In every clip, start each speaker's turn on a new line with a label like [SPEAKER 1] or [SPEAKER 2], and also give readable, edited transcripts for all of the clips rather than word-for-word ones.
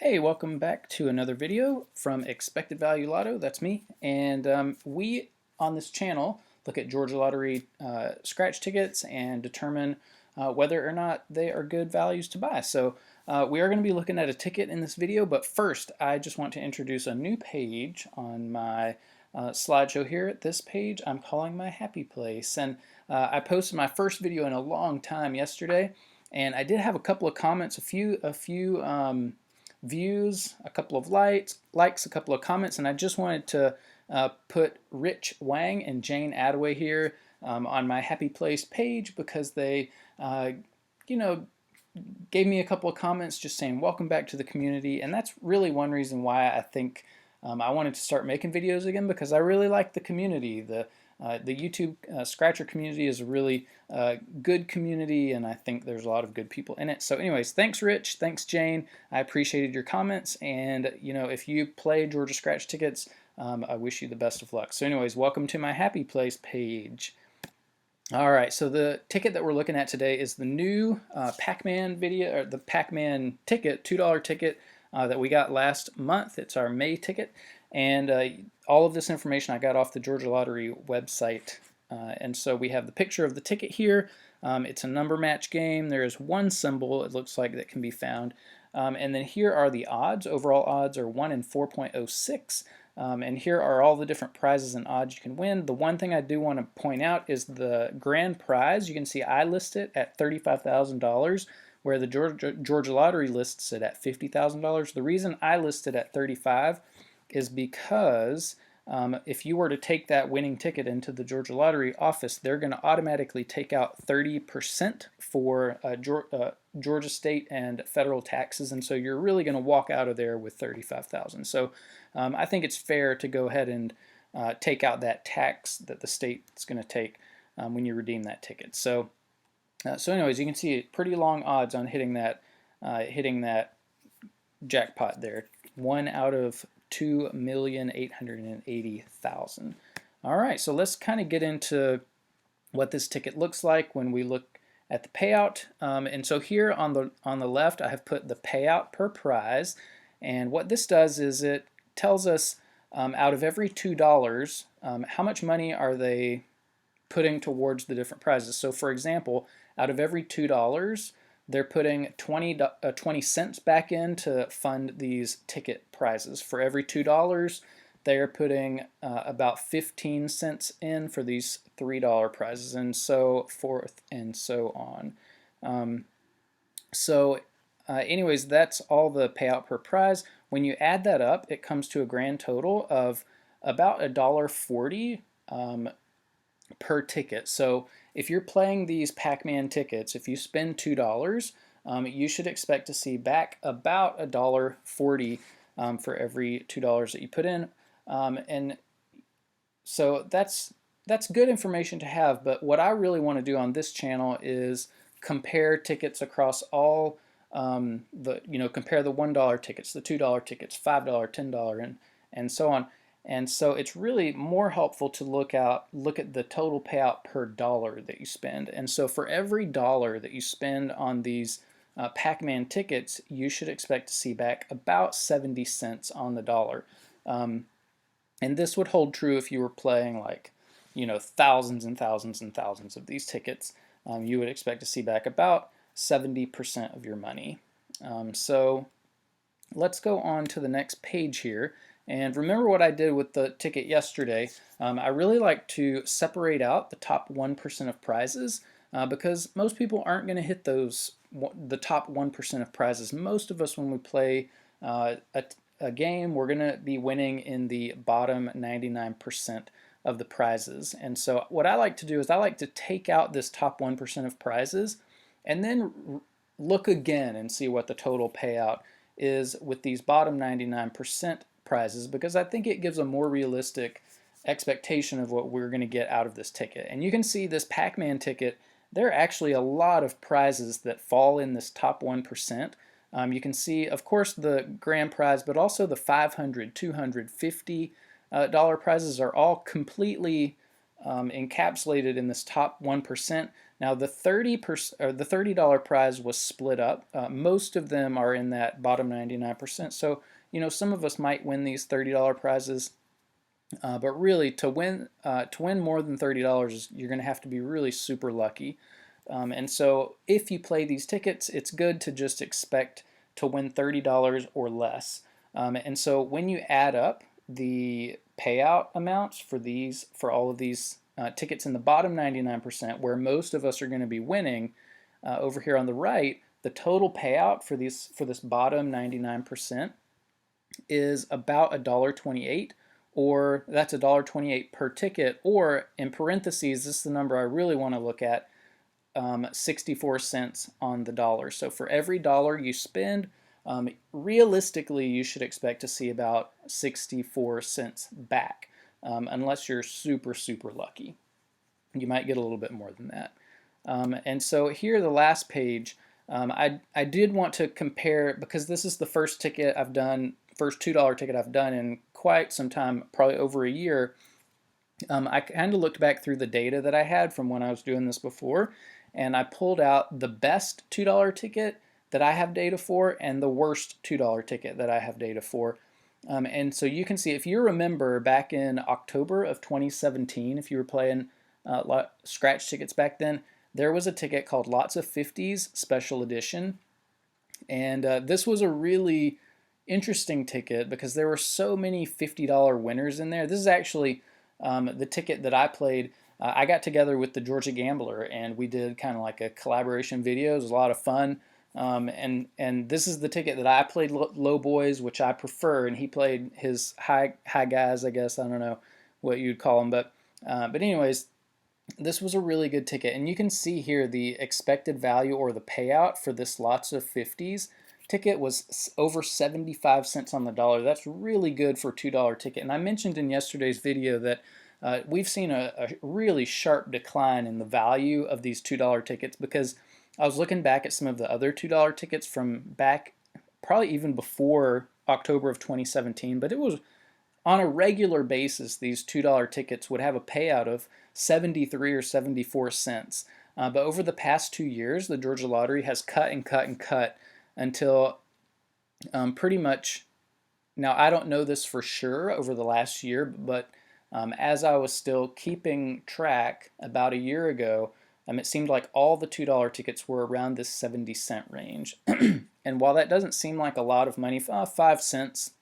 [SPEAKER 1] Hey, welcome back to another video from Expected Value Lotto. That's me. And we, on this channel, look at Georgia Lottery scratch tickets and determine whether or not they are good values to buy. So we are going to be looking at a ticket in this video, but first I just want to introduce a new page on my slideshow here. This page I'm calling my Happy Place. And I posted my first video in a long time yesterday, and I did have a couple of comments, a few views, a couple of likes, a couple of comments, and I just wanted to put Rich Wang and Jane Attaway here on my Happy Place page because they, you know, gave me a couple of comments just saying welcome back to the community, and that's really one reason why I think I wanted to start making videos again, because I really like the community. The YouTube Scratcher community is a really good community, and I think there's a lot of good people in it. So anyways, thanks Rich, thanks Jane, I appreciated your comments, and if you play Georgia Scratch tickets, I wish you the best of luck. So anyways, welcome to my Happy Place page. Alright, so the ticket that we're looking at today is the new Pac-Man video, or the Pac-Man ticket, $2 ticket that we got last month. It's our May ticket, and all of this information I got off the Georgia Lottery website. And so we have the picture of the ticket here. It's a number match game. There is one symbol, it looks like, that can be found. And then here are the odds. Overall odds are 1 in 4.06. And here are all the different prizes and odds you can win. The one thing I do want to point out is the grand prize. You can see I list it at $35,000, where the Georgia Lottery lists it at $50,000. The reason I list it at $35,000 is because if you were to take that winning ticket into the Georgia Lottery office, they're going to automatically take out 30% for Georgia state and federal taxes, and so you're really going to walk out of there with $35,000. So I think it's fair to go ahead and take out that tax that the state's going to take when you redeem that ticket. So anyways, you can see pretty long odds on hitting that jackpot there. 1 out of 2,880,000. All right, so let's kind of get into what this ticket looks like when we look at the payout. And so here on the left, I have put the payout per prize, and what this does is it tells us out of every $2, how much money are they putting towards the different prizes. So for example, out of every $2, they're putting 20 cents back in to fund these ticket prizes. For every $2, they're putting about 15 cents in for these $3 prizes, and so forth and so on. Anyways, that's all the payout per prize. When you add that up, it comes to a grand total of about $1.40 per ticket. So if you're playing these Pac-Man tickets, if you spend $2, you should expect to see back about $1.40 for every $2 that you put in. And so that's good information to have, but what I really want to do on this channel is compare tickets across all compare the $1 tickets, the $2 tickets, $5, $10, and so on. And so it's really more helpful to look at the total payout per dollar that you spend. And so for every dollar that you spend on these Pac-Man tickets, you should expect to see back about 70 cents on the dollar. And this would hold true if you were playing like, thousands and thousands and thousands of these tickets. You would expect to see back about 70% of your money. So let's go on to the next page here. And remember what I did with the ticket yesterday. I really like to separate out the top 1% of prizes because most people aren't going to hit the top 1% of prizes. Most of us, when we play a game, we're going to be winning in the bottom 99% of the prizes. And so what I like to do is I like to take out this top 1% of prizes and then look again and see what the total payout is with these bottom 99% prizes, because I think it gives a more realistic expectation of what we're going to get out of this ticket. And you can see this Pac-Man ticket, there are actually a lot of prizes that fall in this top 1%. You can see, of course, the grand prize, but also the $500, $200, $50 prizes are all completely encapsulated in this top 1%. Now the $30 prize was split up. Most of them are in that bottom 99%. So some of us might win these $30 prizes, but really to win more than $30, you're going to have to be really super lucky. And so if you play these tickets, it's good to just expect to win $30 or less. And so when you add up the payout amounts for all of these tickets in the bottom 99%, where most of us are going to be winning, over here on the right, the total payout for this bottom 99% is about $1.28, or that's $1.28 per ticket, or in parentheses, this is the number I really want to look at, 64 cents on the dollar. So for every dollar you spend, realistically, you should expect to see about 64 cents back, unless you're super, super lucky. You might get a little bit more than that. And so here, the last page, I did want to compare, because this is the first ticket I've done, first $2 ticket I've done in quite some time, probably over a year. I kind of looked back through the data that I had from when I was doing this before, and I pulled out the best $2 ticket that I have data for and the worst $2 ticket that I have data for. And so you can see, if you remember back in October of 2017, if you were playing scratch tickets back then, there was a ticket called Lots of 50s Special Edition. And this was a really interesting ticket because there were so many $50 winners in there. This is actually the ticket that I played. I got together with the Georgia Gambler and we did kind of like a collaboration video. It was a lot of fun. And this is the ticket that I played low boys, which I prefer, and he played his high guys, I guess. I don't know what you'd call them, but anyways, this was a really good ticket. And you can see here the expected value, or the payout, for this Lots of 50s ticket was over 75 cents on the dollar. That's really good for a $2 ticket. And I mentioned in yesterday's video that we've seen a really sharp decline in the value of these $2 tickets, because I was looking back at some of the other $2 tickets from back, probably even before October of 2017, but it was on a regular basis, these $2 tickets would have a payout of 73 or 74 cents. But over the past 2 years, the Georgia Lottery has cut and cut and cut until pretty much, now I don't know this for sure over the last year, but as I was still keeping track about a year ago, it seemed like all the $2 tickets were around this 70-cent range. And while that doesn't seem like a lot of money, 5 cents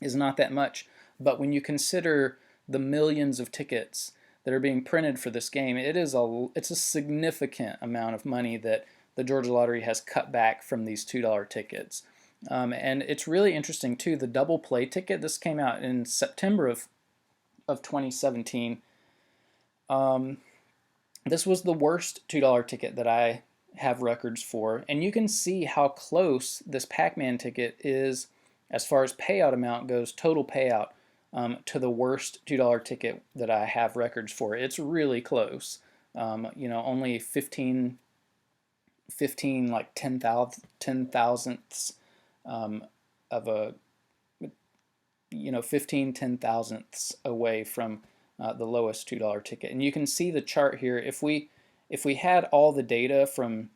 [SPEAKER 1] is not that much. But when you consider the millions of tickets that are being printed for this game, it's a significant amount of money that the Georgia Lottery has cut back from these $2 tickets. And it's really interesting too, the double play ticket, this came out in September of 2017. This was the worst $2 ticket that I have records for, and you can see how close this Pac-Man ticket is as far as payout amount goes, total payout, to the worst $2 ticket that I have records for. It's really close. Only 15 like 10 thousandths of a 15 10 thousandths away from the lowest $2 ticket. And you can see the chart here. If we had all the data from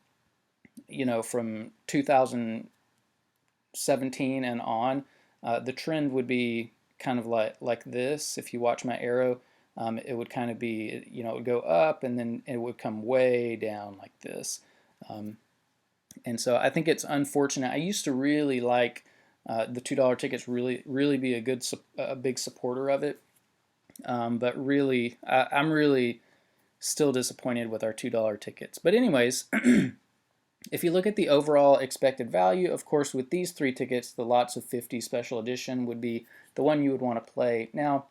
[SPEAKER 1] 2017 and on, the trend would be kind of like this. If you watch my arrow, it would kind of be, it would go up and then it would come way down like this. And so I think it's unfortunate. I used to really like the $2 tickets, really be a big supporter of it. But really, I'm really still disappointed with our $2 tickets. But anyways, if you look at the overall expected value, of course, with these 3 tickets, the Lots of 50 Special Edition would be the one you would want to play. Now,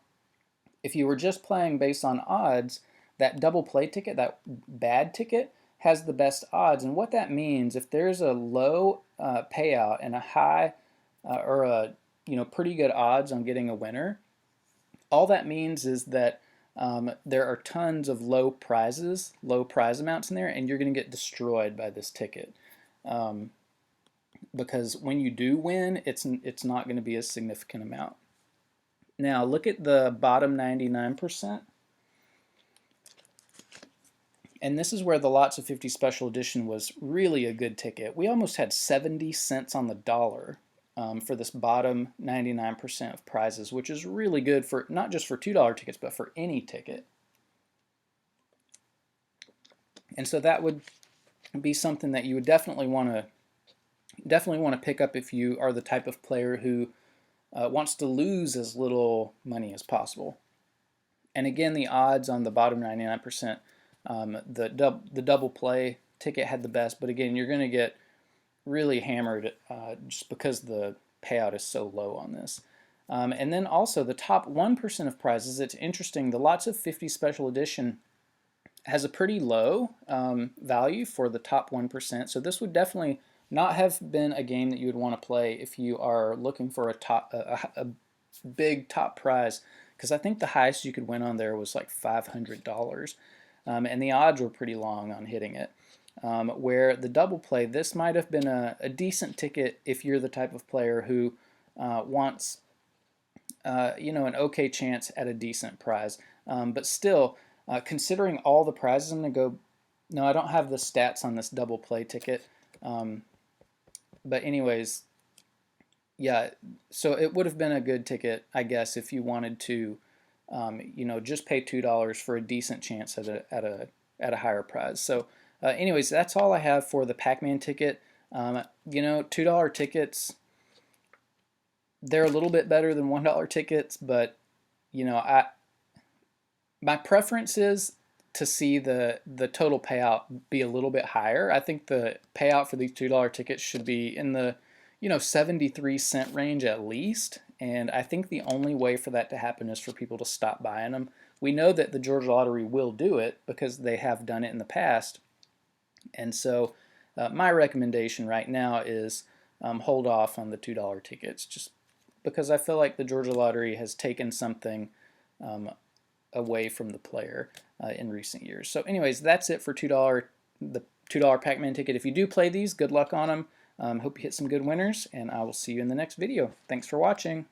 [SPEAKER 1] if you were just playing based on odds, that double play ticket, that bad ticket, has the best odds. And what that means, if there's a low payout and a high or a pretty good odds on getting a winner, all that means is that there are tons of low prize amounts in there, and you're going to get destroyed by this ticket. Because when you do win, it's not going to be a significant amount. Now look at the bottom 99%. And this is where the Lots of 50 Special Edition was really a good ticket. We almost had 70 cents on the dollar for this bottom 99% of prizes, which is really good for not just for $2 tickets, but for any ticket. And so that would be something that you would definitely want to pick up if you are the type of player who wants to lose as little money as possible. And again, the odds on the bottom 99%, the double play ticket had the best, but again, you're going to get really hammered just because the payout is so low on this. And then also the top 1% of prizes, it's interesting, the Lots of 50 Special Edition has a pretty low value for the top 1%, so this would definitely not have been a game that you would want to play if you are looking for a big top prize, because I think the highest you could win on there was like $500, and the odds were pretty long on hitting it. Where the double play, this might have been a decent ticket if you're the type of player who wants an okay chance at a decent prize. But still, considering all the prizes, I'm going to go, no, I don't have the stats on this double play ticket. But anyways, yeah, so it would have been a good ticket, I guess, if you wanted to, just pay $2 for a decent chance at a higher prize. So, anyways, that's all I have for the Pac-Man ticket. $2 tickets, they're a little bit better than $1 tickets, but my preference is to see the total payout be a little bit higher. I think the payout for these $2 tickets should be in the 73-cent range at least, and I think the only way for that to happen is for people to stop buying them. We know that the Georgia Lottery will do it because they have done it in the past, and so my recommendation right now is hold off on the $2 tickets, just because I feel like the Georgia Lottery has taken something away from the player in recent years. So anyways, that's it for the $2 Pac-Man ticket. If you do play these, good luck on them. Hope you hit some good winners, and I will see you in the next video. Thanks for watching.